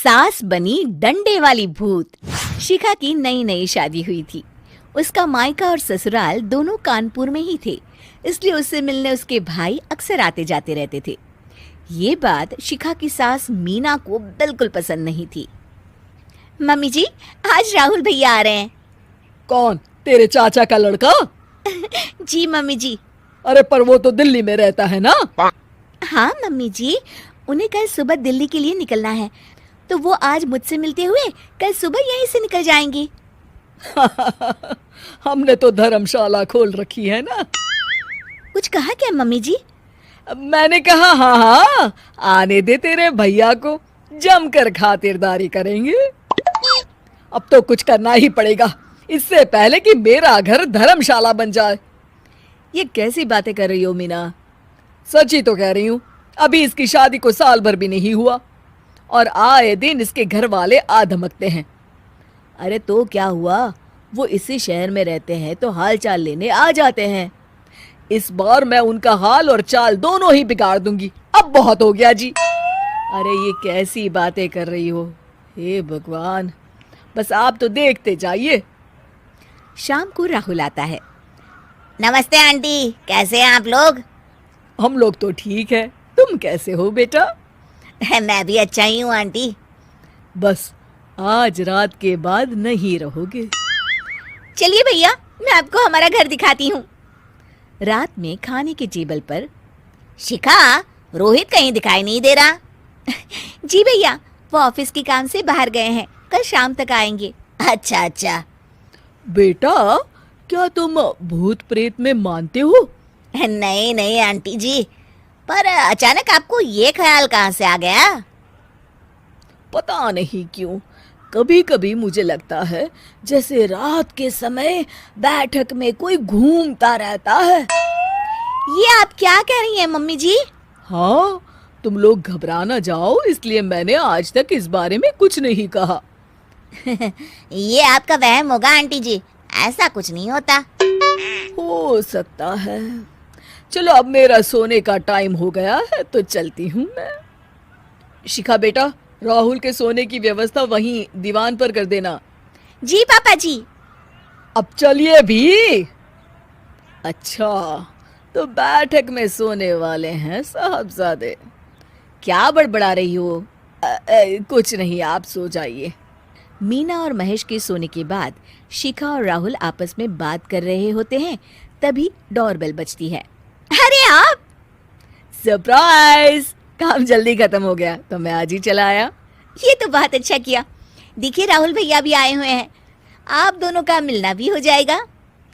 सास बनी डंडे वाली भूत। शिखा की नई नई शादी हुई थी। उसका मायका और ससुराल दोनों कानपुर में ही थे, इसलिए उससे मिलने उसके भाई अक्सर आते जाते रहते थे। ये बात शिखा की सास मीना को बिल्कुल पसंद नहीं थी। मम्मी जी, आज राहुल भैया आ रहे हैं। कौन, तेरे चाचा का लड़का? जी मम्मी जी। अरे पर वो तो दिल्ली में रहता है ना? हाँ मम्मी जी, उन्हें कल सुबह दिल्ली के लिए निकलना है, तो वो आज मुझसे मिलते हुए कल सुबह यहीं से निकल जाएंगे। हमने तो धर्मशाला खोल रखी है ना। कुछ कहा क्या मम्मी जी? मैंने कहा हाँ हाँ, आने दे तेरे भैया को, जमकर खातिरदारी करेंगे। अब तो कुछ करना ही पड़ेगा, इससे पहले कि मेरा घर धर्मशाला बन जाए। ये कैसी बातें कर रही हो मीना? सच ही तो कह रही हूँ। अभी इसकी शादी को साल भर भी नहीं हुआ और आए दिन इसके घर वाले आ धमकते हैं। अरे तो क्या हुआ, वो इसी शहर में रहते हैं तो हाल चाल लेने आ जाते हैं। इस बार मैं उनका हाल और चाल दोनों ही बिगाड़ दूंगी। अब बहुत हो गया जी। अरे ये कैसी बातें कर रही हो, हे भगवान, बस आप तो देखते जाइए। शाम को राहुल आता है। नमस्ते आंटी, कैसे हैं आप लोग? हम लोग तो ठीक है, तुम कैसे हो बेटा? मैं भी अच्छा ही हूँ आंटी। बस आज रात के बाद नहीं रहोगे। चलिए भैया, मैं आपको हमारा घर दिखाती हूँ। रात में खाने के टेबल पर शिखा, रोहित कहीं दिखाई नहीं दे रहा। जी भैया, वो ऑफिस के काम से बाहर गए हैं, कल शाम तक आएंगे। अच्छा अच्छा। बेटा, क्या तुम भूत प्रेत में मानते हो? नहीं नहीं आंटी जी, पर अचानक आपको ये ख्याल कहाँ से आ गया? पता नहीं क्यों, कभी कभी मुझे लगता है जैसे रात के समय बैठक में कोई घूमता रहता है। ये आप क्या कह रही हैं मम्मी जी? हाँ, तुम लोग घबरा ना जाओ, इसलिए मैंने आज तक इस बारे में कुछ नहीं कहा। ये आपका वहम होगा आंटी जी, ऐसा कुछ नहीं होता। हो सकता है। चलो अब मेरा सोने का टाइम हो गया है तो चलती हूँ मैं। शिखा बेटा, राहुल के सोने की व्यवस्था वहीं दीवान पर कर देना। जी पापा जी। अब चलिए भी। अच्छा, तो बैठक में सोने वाले हैं साहबजादे। क्या बड़बड़ा रही हो? कुछ नहीं, आप सो जाइए। मीना और महेश के सोने के बाद शिखा और राहुल आपस में बात कर रहे होते हैं, तभी डोरबेल बजती है। अरे आप! सरप्राइज! काम जल्दी खत्म हो गया तो मैं आज ही चला आया। ये तो बहुत अच्छा किया। देखिए राहुल भैया भी आए हुए हैं, आप दोनों का मिलना भी हो जाएगा।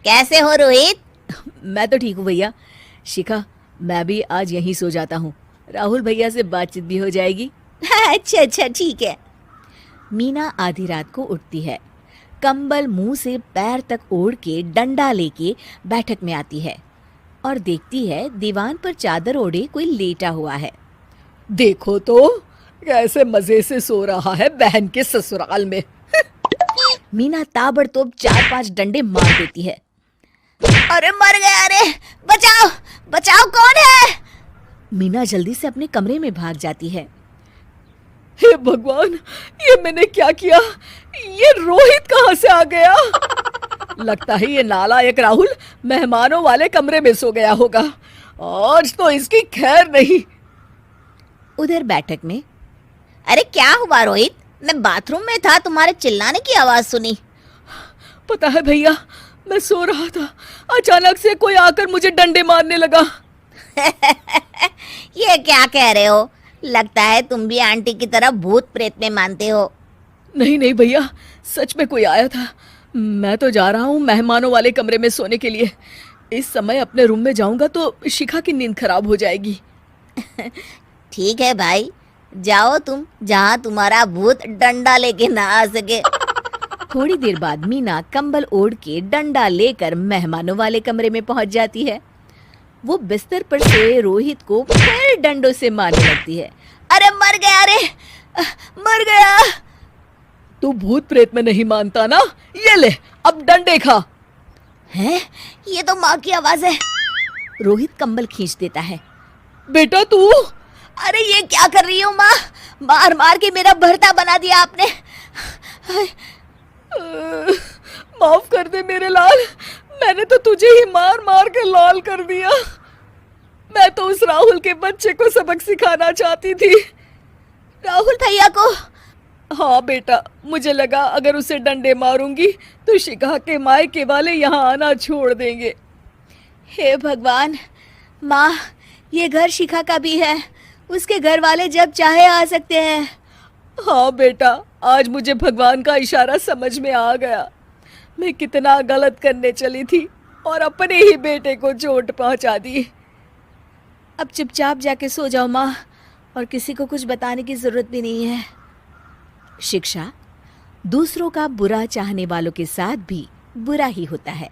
कैसे हो रोहित? मैं तो ठीक हूँ भैया। शिखा, मैं भी आज यहीं सो जाता हूँ, राहुल भैया से बातचीत भी हो जाएगी। अच्छा अच्छा, ठीक है। मीना आधी रात को उठती है, कंबल मुंह से पैर तक ओढ़ के डंडा लेके बैठक में आती है और देखती है दीवान पर चादर ओढ़े कोई लेटा हुआ है। देखो तो कैसे मजे से सो रहा है बहन के ससुराल में। मीना ताबड़तोड़ 4-5 डंडे मार देती है। अरे मर गया, अरे बचाओ बचाओ, कौन है? मीना जल्दी से अपने कमरे में भाग जाती है। हे भगवान, ये मैंने क्या किया? ये रोहित कहाँ से आ गया? लगता है ये नालायक राहुल मेहमानों वाले कमरे में सो गया होगा। आज तो इसकी खैर नहीं। उधर बैठक में, अरे क्या हुआ रोहित? मैं बाथरूम में था, तुम्हारे चिल्लाने की आवाज सुनी। पता है भैया, मैं सो रहा था, अचानक से कोई आकर मुझे डंडे मारने लगा। ये क्या कह रहे हो? लगता है तुम भी आंटी की तरह भूत प्रेत में मानते हो। नहीं नहीं भैया, सच में कोई आया था। मैं तो जा रहा हूँ मेहमानों वाले कमरे में सोने के लिए। इस समय अपने रूम में जाऊंगा तो शिखा की नींद खराब हो जाएगी। ठीक है भाई, जाओ तुम, जहाँ तुम्हारा भूत डंडा लेके ना आ सके। थोड़ी देर बाद मीना कंबल ओढ़ के डंडा लेकर मेहमानों वाले कमरे में पहुंच जाती है। वो बिस्तर पर सोए रोहित को फिर डंडों से मारने लगती है। अरे मर गया, अरे मर गया। तू भूत प्रेत में नहीं मानता ना? ये ले, अब डंडे खा। हैं? ये तो माँ की आवाज है। रोहित कंबल खींच देता है। बेटा तू, अरे ये क्या कर रही हो माँ? मार मार के मेरा भरता बना दिया आपने। माफ कर दे मेरे लाल, मैंने तो तुझे ही मार मार के लाल कर दिया। मैं तो उस राहुल के बच्चे को सबक सिखाना चाहती थी। राहुल भैया को? हाँ बेटा, मुझे लगा अगर उसे डंडे मारूंगी तो शिखा के मायके वाले यहाँ आना छोड़ देंगे। हे भगवान, माँ ये घर शिखा का भी है, उसके घर वाले जब चाहे आ सकते हैं। हाँ बेटा, आज मुझे भगवान का इशारा समझ में आ गया। मैं कितना गलत करने चली थी और अपने ही बेटे को चोट पहुंचा दी। अब चुपचाप जाके सो जाओ माँ, और किसी को कुछ बताने की जरूरत भी नहीं है। शिक्षा दूसरों का बुरा चाहने वालों के साथ भी बुरा ही होता है।